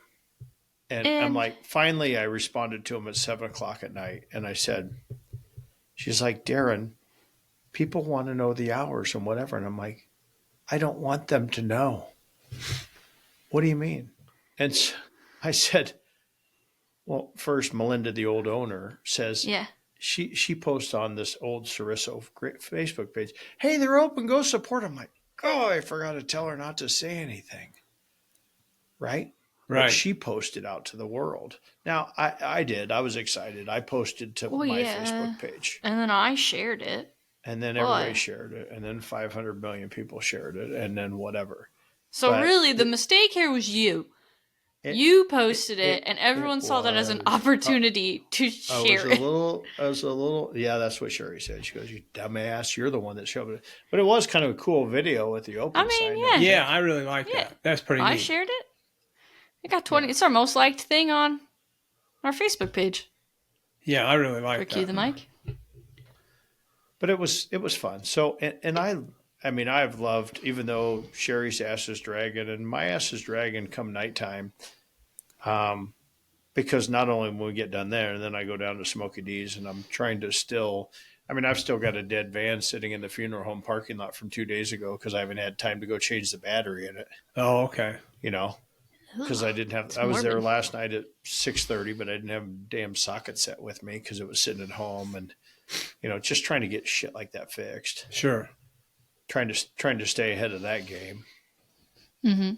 And I'm And like, finally, I responded to him at 7 o'clock at night. And I said, she's like, Darren, people want to know the hours and whatever. And I'm like, I don't want them to know. What do you mean? And so I said, well, first, Melinda, the old owner, says yeah. she posts on this old Soriso Facebook page, hey, they're open, go support them. I'm like, oh, I forgot to tell her not to say anything. Right? But Right. she posted out to the world. Now, I did. I was excited. I posted to Well, my yeah. Facebook page. And then I shared it. And then everybody shared it. And then 500 million people shared it. And then whatever. So But really, the mistake here was you. You posted it, and everyone saw that as an opportunity to share it. I was a little, yeah, that's what Sherry said. She goes, you dumbass, you're the one that showed it. But it was kind of a cool video with the open sign. Yeah. Yeah, I really like that. That's pretty neat. I shared it. It got 20. It's our most liked thing on our Facebook page. Yeah, I really like that. Cue the mic. But it was fun. So, and I mean, I've loved, even though Sherry's ass is dragging and my ass is dragging come nighttime, because not only when we get done there, and then I go down to Smoky D's and I'm trying to still, I mean, I've still got a dead van sitting in the funeral home parking lot from 2 days ago because I haven't had time to go change the battery in it. Oh, okay. You know, because I didn't have, I was there last night at 6:30, but I didn't have a damn socket set with me because it was sitting at home and, you know, just trying to get shit like that fixed. Sure. Trying to stay ahead of that game. Mm-hmm.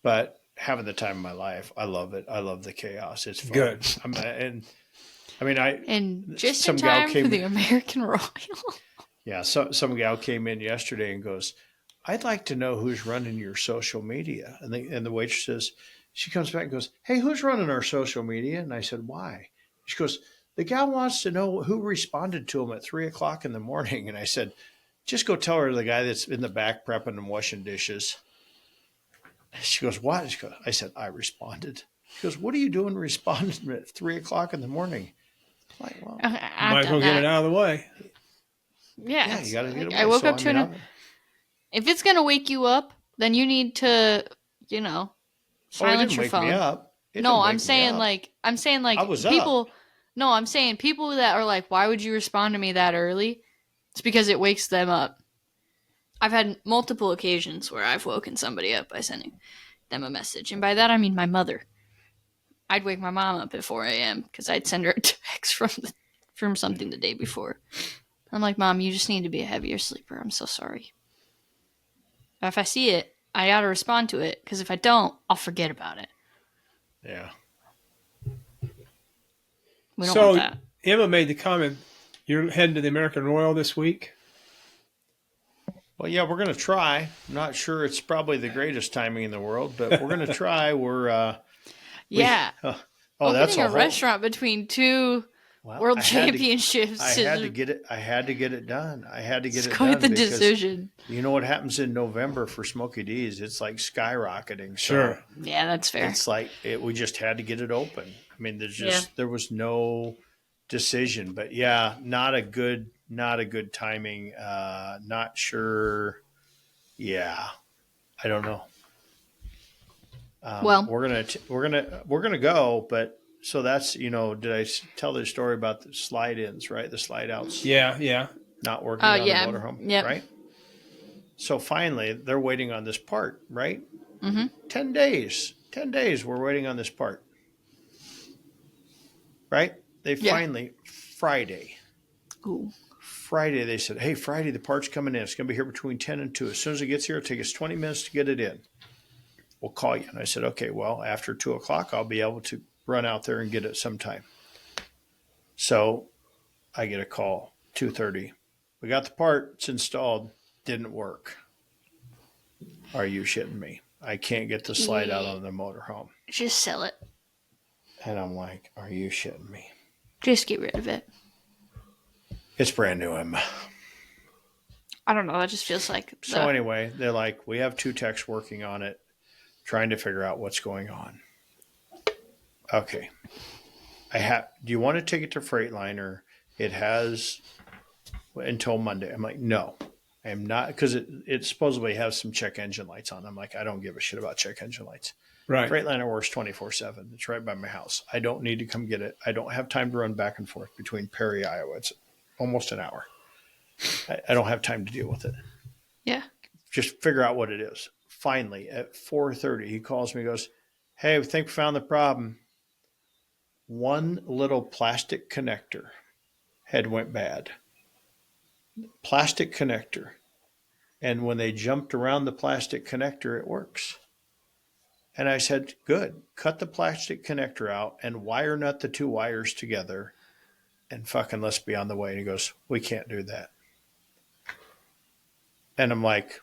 But having the time of my life, I love it. I love the chaos. It's fun. Good. And just in time for the American Royal. Yeah, so some gal came in yesterday and goes, I'd like to know who's running your social media. And the waitress says, she comes back and goes, hey, who's running our social media? And I said, why? She goes, the gal wants to know who responded to him at 3 o'clock in the morning. And I said, just go tell her the guy that's in the back prepping and washing dishes. She goes, what? She goes, I said, I responded. She goes, what are you doing responding at 3 o'clock in the morning? I'm like, well, might as well get it out of the way. Yeah, you got to get it away. I woke up to if it's going to wake you up, then you need to, you know, silence your phone. Me up. I'm saying like I was people. Up. No, I'm saying people that are like, why would you respond to me that early? It's because it wakes them up. I've had multiple occasions where I've woken somebody up by sending them a message. And by that, I mean my mother. I'd wake my mom up at 4 a.m. because I'd send her a text from something the day before. I'm like, Mom, you just need to be a heavier sleeper. I'm so sorry. But if I see it, I got to respond to it because if I don't, I'll forget about it. Yeah. We don't want that. Emma made the comment, you're heading to the American Royal this week? Well, yeah, we're going to try. I'm not sure it's probably the greatest timing in the world, but we're going to try. That's a restaurant between two world championships. I had to get it done. It's quite the decision. You know what happens in November for Smoky D's? It's like skyrocketing. So sure. Yeah, that's fair. It's like we just had to get it open. I mean, there was no decision, but yeah, not a good timing. Not sure. Yeah, I don't know. We're gonna go, but so that's, you know, did I tell the story about the slide ins, right? The slide outs. Yeah. Not working on the motorhome, yep. Right? So finally, they're waiting on this part, right? Mm-hmm. 10 days we're waiting on this part. Right? They finally, Friday. Ooh. Friday, they said, hey, Friday, the part's coming in. It's going to be here between 10 and 2. As soon as it gets here, it'll take us 20 minutes to get it in. We'll call you. And I said, okay, well, after 2 o'clock, I'll be able to run out there and get it sometime. So I get a call, 2:30. We got the part. It's installed. Didn't work. Are you shitting me? I can't get the slide out on the motorhome. Just sell it. And I'm like, are you shitting me? Just get rid of it. It's brand new, Emma. I don't know. That just feels like... So anyway, they're like, we have 2 techs working on it, trying to figure out what's going on. Okay. Do you want to take it to Freightliner? It has until Monday. I'm like, no, I am not, because it supposedly has some check engine lights on. I'm like, I don't give a shit about check engine lights. Right. Freightliner works 24/7. It's right by my house. I don't need to come get it. I don't have time to run back and forth between Perry, Iowa. It's almost an hour. I don't have time to deal with it. Yeah. Just figure out what it is. Finally, at 4:30, he calls me and goes, hey, we think we found the problem. One little plastic connector had went bad. Plastic connector. And when they jumped around the plastic connector, it works. And I said, good. Cut the plastic connector out and wire nut the two wires together and fucking let's be on the way. And he goes, we can't do that. And I'm like,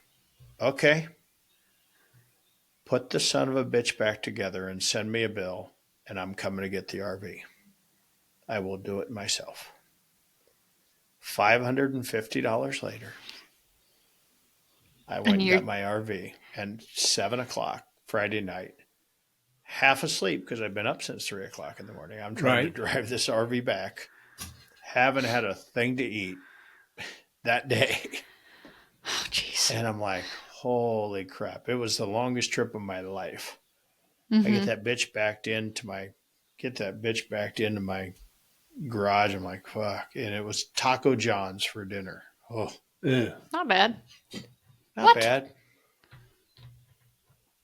okay. Put the son of a bitch back together and send me a bill and I'm coming to get the RV. I will do it myself. $550 later, I went and got my RV, and 7 o'clock Friday night, half asleep because I've been up since 3 o'clock in the morning. I'm trying to drive this RV back. Haven't had a thing to eat that day. Oh, jeez. And I'm like, holy crap. It was the longest trip of my life. I get that bitch backed into my garage. I'm like, fuck. And it was Taco John's for dinner. Oh, Not bad. not bad.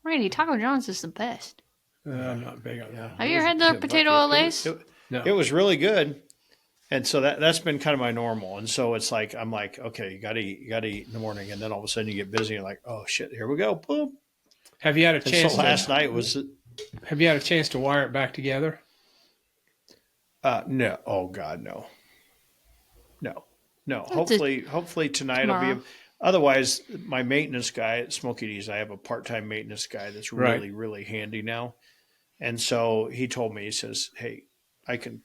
Randy, Taco John's is the best. I'm not big on that. Have you ever had the potato olays? No. It was really good. And so that's been kind of my normal. And so it's like, I'm like, okay, you got to eat in the morning. And then all of a sudden you get busy and you're like, oh shit, here we go. Boom. Have you had a And chance? so last night was. Have you had a chance to wire it back together? No. Oh God, no. Hopefully tonight will be. Otherwise, my maintenance guy at Smoky D's, I have a part-time maintenance guy that's really, really handy now. And so he told me, he says, hey, I can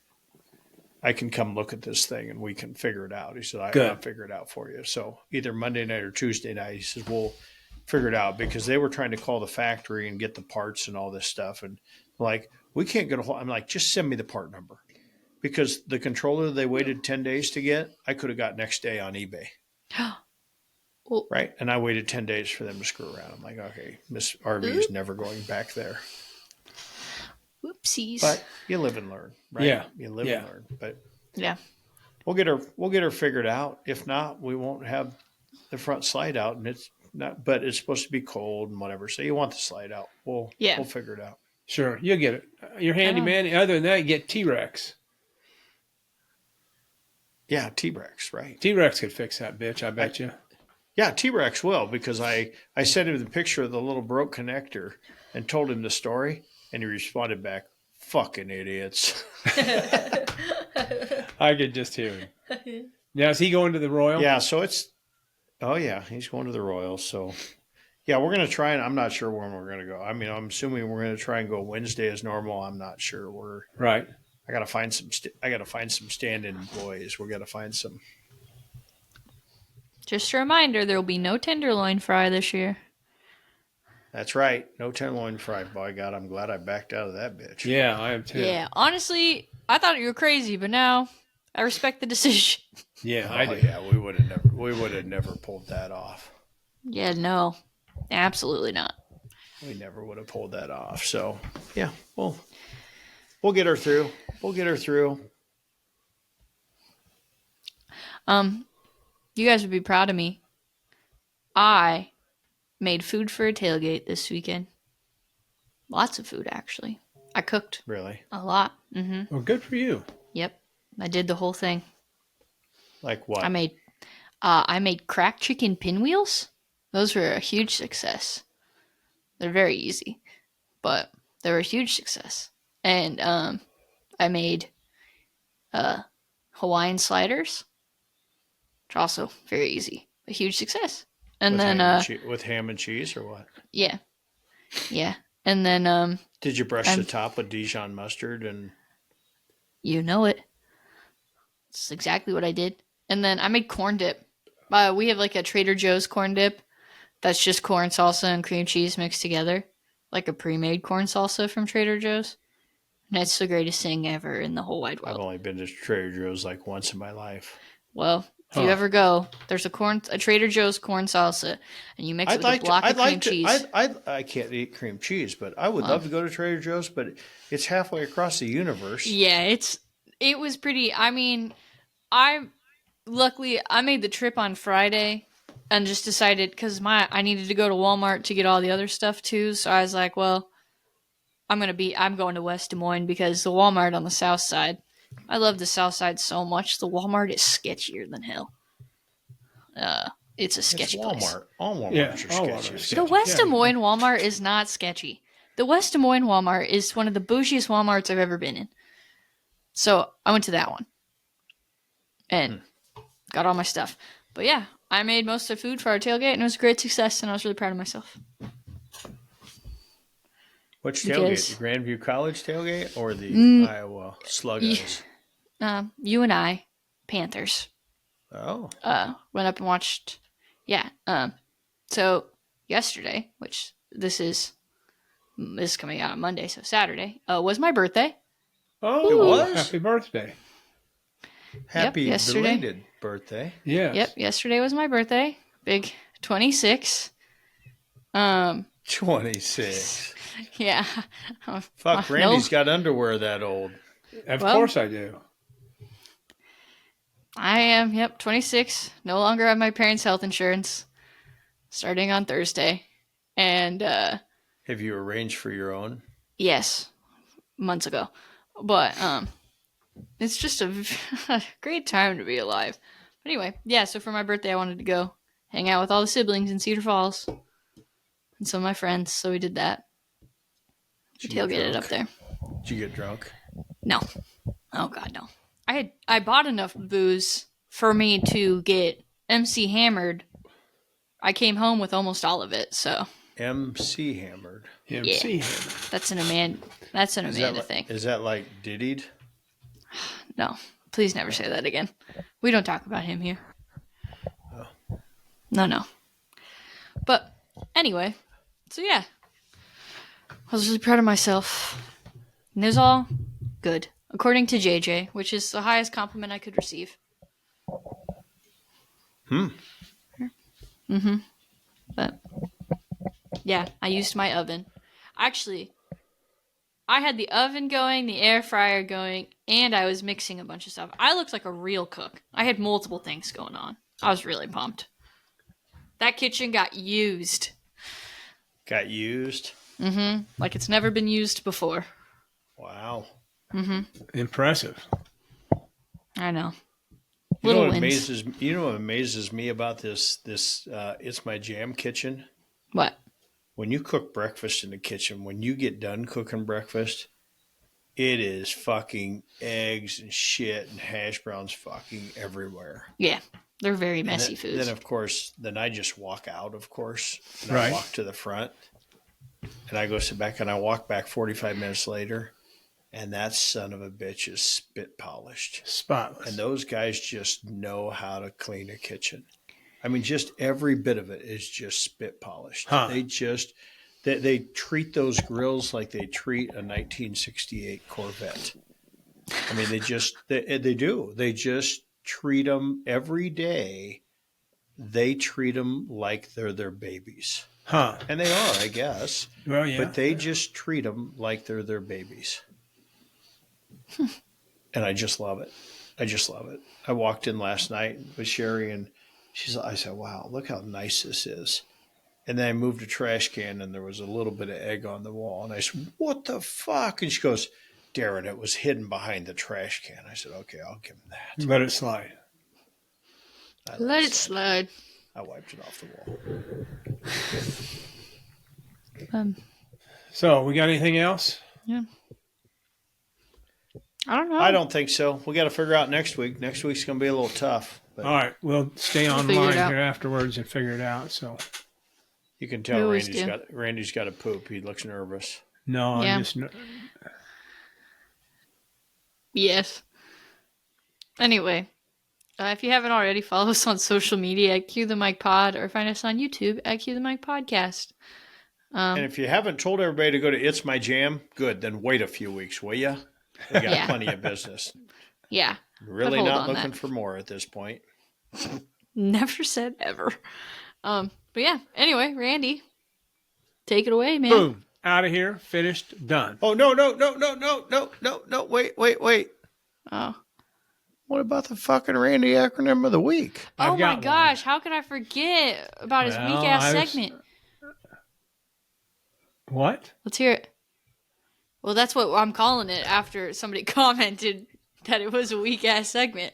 come look at this thing and we can figure it out. He said, I'll figure it out for you. So either Monday night or Tuesday night, he says, we'll figure it out, because they were trying to call the factory and get the parts and all this stuff. And like, we can't get a hold. I'm like, just send me the part number, because the controller they waited 10 days to get, I could have got next day on eBay. Well, right. And I waited 10 days for them to screw around. I'm like, okay, this RV is never going back there. Whoopsies. But you live and learn, right? Yeah. You live and learn. But yeah, we'll get her figured out. If not, we won't have the front slide out, and it's not, but it's supposed to be cold and whatever. So you want the slide out. We'll figure it out. Sure. You'll get it. Your handyman, other than that, you get T-Rex. Yeah, T-Rex, right. T-Rex could fix that bitch, I bet you. Yeah, T-Rex will, because I sent him the picture of the little broke connector and told him the story, and he responded back, fucking idiots. I could just hear him. Now, is he going to the Royal? Yeah, so he's going to the Royal. So, yeah, we're going to try, and I'm not sure when we're going to go. I mean, I'm assuming we're going to try and go Wednesday as normal. I'm not sure. Right. I got to find some stand-in employees. We're going to find some. just a reminder, there will be no tenderloin fry this year. That's right. No tenderloin fry. By God, I'm glad I backed out of that bitch. Yeah, I am too. Yeah, honestly, I thought you were crazy, but now I respect the decision. Yeah, I do. Yeah, we would have never pulled that off. Yeah, no, absolutely not. We never would have pulled that off. So, yeah, we'll get her through. We'll get her through. You guys would be proud of me. I made food for a tailgate this weekend. Lots of food, actually. I cooked. Really? A lot. Mm-hmm. Well, good for you. Yep. I did the whole thing. Like what? I made cracked chicken pinwheels. Those were a huge success. They're very easy, but they were a huge success. And I made Hawaiian sliders, which are also very easy. A huge success. And with ham and cheese or what? Yeah. And then did you brush the top with Dijon mustard and? You know it. It's exactly what I did. And then I made corn dip. We have like a Trader Joe's corn dip that's just corn salsa and cream cheese mixed together, like a pre-made corn salsa from Trader Joe's. And it's the greatest thing ever in the whole wide world. I've only been to Trader Joe's like once in my life. Well, If you ever go, there's a Trader Joe's corn salsa, and you mix it with a block of cream cheese. I can't eat cream cheese, but I would love to go to Trader Joe's, but it's halfway across the universe. Yeah, it was pretty. I mean, I made the trip on Friday and just decided because I needed to go to Walmart to get all the other stuff too. So I was like, well, I'm going to West Des Moines because the Walmart on the south side. I love the south side so much. The Walmart is sketchier than hell. It's a sketchy place. All Walmarts are sketchy. The West Des Moines Walmart is not sketchy. The West Des Moines Walmart is one of the bougiest Walmarts I've ever been in. So I went to that one and got all my stuff. But yeah, I made most of the food for our tailgate, and it was a great success, and I was really proud of myself. Which tailgate? The Grandview College tailgate or the Iowa Slug Eyes? UNI Panthers. Oh. Went up and watched. Yeah. So yesterday, which this is coming out on Monday, so Saturday, was my birthday. Oh, it was? Happy birthday. Happy belated birthday. Yes. Yep, yesterday was my birthday. Big 26. 26. Yeah. Fuck, Randy's got underwear that old. Of course I do. I am, 26. No longer have my parents' health insurance. Starting on Thursday. And, have you arranged for your own? Yes. Months ago. But, it's just a great time to be alive. But anyway, yeah, so for my birthday I wanted to go hang out with all the siblings in Cedar Falls. And some of my friends, so we did that. We tailgated up there. Did you get drunk? No. Oh God, no. I bought enough booze for me to get MC hammered. I came home with almost all of it, so. MC hammered. MC hammered. That's an Amanda thing. Is that like Diddied? No. Please never say that again. We don't talk about him here. Oh. No. But anyway, so yeah. I was really proud of myself. And it was all good. According to JJ, which is the highest compliment I could receive. But yeah, I used my oven. Actually, I had the oven going, the air fryer going, and I was mixing a bunch of stuff. I looked like a real cook. I had multiple things going on. I was really pumped. That kitchen got used. Got used? Like it's never been used before. Wow. Impressive. I know. You know what amazes me about this It's My Jam kitchen? What? When you cook breakfast in the kitchen, when you get done cooking breakfast, it is fucking eggs and shit and hash browns fucking everywhere. Yeah. They're very messy foods. Then, of course, I just walk out, of course. And right. I walk to the front. And I go sit back, and I walk back 45 minutes later. And that son of a bitch is spit polished. Spotless. And those guys just know how to clean a kitchen. I mean, just every bit of it is just spit polished. Huh. They treat those grills like they treat a 1968 Corvette. I mean, they do. They just treat them every day. They treat them like they're their babies. Huh. And they are, I guess. Well, yeah. But they just treat them like they're their babies. And I just love it. I walked in last night with Sherry, and I said, wow, look how nice this is. And then I moved a trash can, and there was a little bit of egg on the wall. And I said, what the fuck? And she goes, Darren, it was hidden behind the trash can. I said, okay, I'll give him that. Let it slide. Let it slide. I wiped it off the wall. So, we got anything else? Yeah. I don't know. I don't think so. We got to figure out next week. Next week's going to be a little tough. But all right. We'll stay online here afterwards and figure it out. So you can tell Randy's got to poop. He looks nervous. No, yeah. I'm just... Yes. Anyway, if you haven't already, follow us on social media at Cue the Mic Pod or find us on YouTube at Cue the Mic Podcast. And if you haven't told everybody to go to It's My Jam, good. Then wait a few weeks, will you? We got plenty of business. Yeah. Really not looking for more at this point. Never said ever. But yeah. Anyway, Randy, take it away, man. Boom. Out of here. Finished. Done. Oh, no. Wait. Oh. What about the fucking Randy acronym of the week? Oh I've my got gosh, how could I forget about his Well, weak ass I was- segment? What? Let's hear it. Well, that's what I'm calling it after somebody commented that it was a weak ass segment.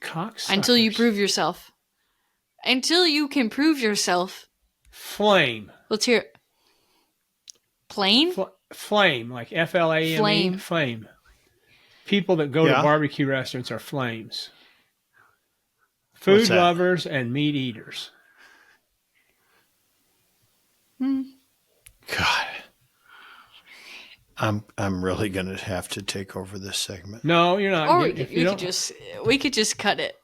Cocksuckers. Until you prove yourself. Until you can prove yourself. Flame. Let's hear it. Plain? Flame, like FLAME. Flame. Flame. People that go to Yeah. barbecue restaurants are flames. What's Food that? lovers and meat eaters. God. I'm really gonna have to take over this segment. No, you're not. Or If you don't, we could just cut it.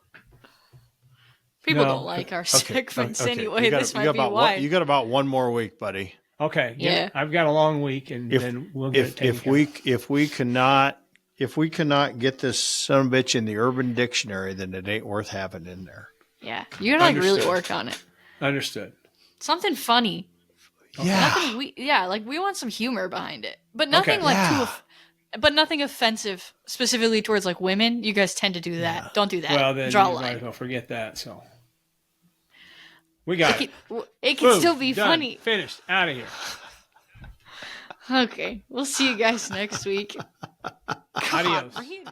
People No. don't like our Okay, segments okay. anyway. You got- This you might got be about why. you got about one more week, buddy. okay. Yeah. I've got a long week, and then we'll get it taken If care we cannot get this son of a bitch in the Urban Dictionary, then it ain't worth having in there. Yeah, you gotta like really Understood. work on it. of. Understood. Something funny. Yeah. Nothing. We want some humor behind it, but nothing Okay. like Yeah. but nothing offensive specifically towards like women. You guys tend to do that. Don't do that. Well, then Draw a you might line. as well forget that. So we got it. It can Boom. still be Done. funny. Finished. Out of here. Okay, we'll see you guys next week. Adios. Are you-